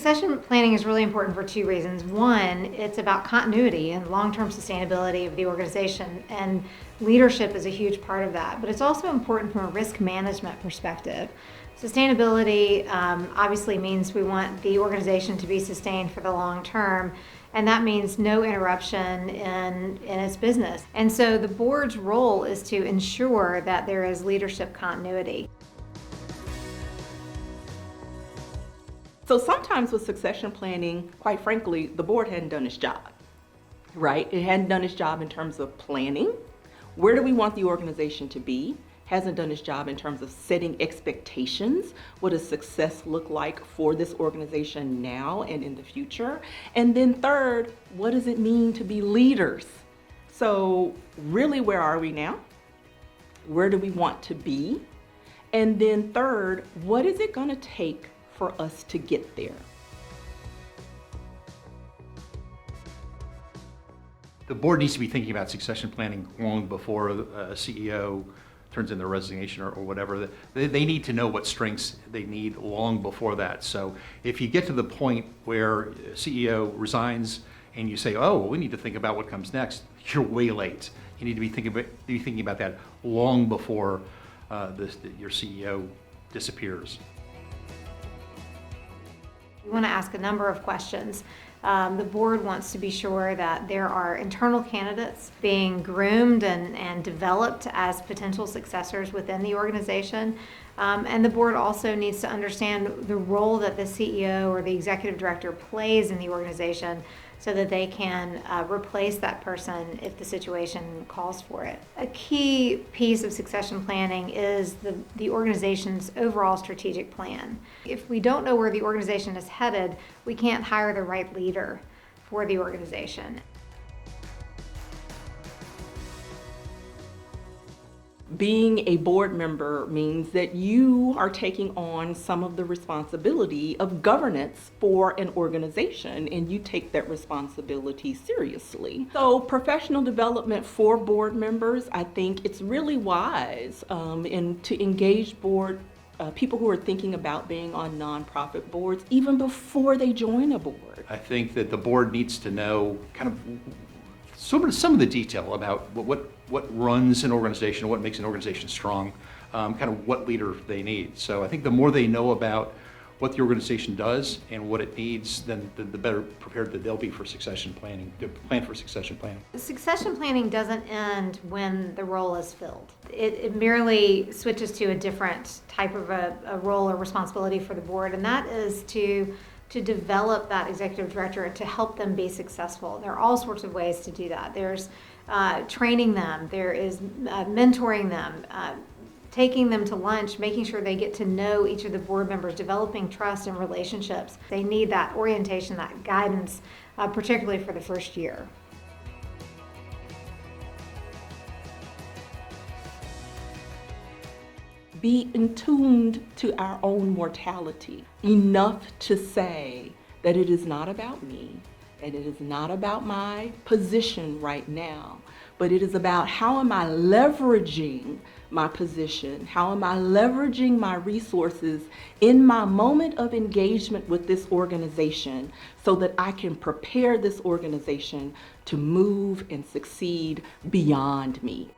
Succession planning is really important for two reasons. One, it's about continuity and long-term sustainability of the organization, and leadership is a huge part of that. But it's also important from a risk management perspective. Sustainability obviously means we want the organization to be sustained for the long term, and that means no interruption in its business. And so the board's role is to ensure that there is leadership continuity. So sometimes with succession planning, quite frankly, the board hadn't done its job, right? It hadn't done its job in terms of planning. Where do we want the organization to be? Hasn't done its job in terms of setting expectations. What does success look like for this organization now and in the future? And then third, what does it mean to be leaders? So really, where are we now? Where do we want to be? And then third, what is it going to take for us to get there? The board needs to be thinking about succession planning long before a CEO turns in their resignation or whatever. They need to know what strengths they need long before that. So if you get to the point where a CEO resigns and you say, oh, we need to think about what comes next, you're way late. You need to be thinking about that long before your CEO disappears. We want to ask a number of questions. The board wants to be sure that there are internal candidates being groomed and developed as potential successors within the organization. And the board also needs to understand the role that the CEO or the executive director plays in the organization so that they can replace that person if the situation calls for it. A key piece of succession planning is the organization's overall strategic plan. If we don't know where the organization is headed, we can't hire the right leader for the organization. Being a board member means that you are taking on some of the responsibility of governance for an organization, and you take that responsibility seriously. So professional development for board members, I think it's really wise to engage people who are thinking about being on nonprofit boards even before they join a board. I think that the board needs to know kind of some of the detail about what runs an organization, what makes an organization strong, kind of what leader they need. So I think the more they know about what the organization does and what it needs, then the better prepared that they'll be for succession planning, to plan for succession planning. Succession planning doesn't end when the role is filled. It merely switches to a different type of a role or responsibility for the board, and that is to develop that executive director and to help them be successful. There are all sorts of ways to do that. There's training them, there is mentoring them, taking them to lunch, making sure they get to know each of the board members, developing trust and relationships. They need that orientation, that guidance, particularly for the first year. Be attuned to our own mortality enough to say that it is not about me and it is not about my position right now, but it is about how am I leveraging my position, how am I leveraging my resources in my moment of engagement with this organization so that I can prepare this organization to move and succeed beyond me.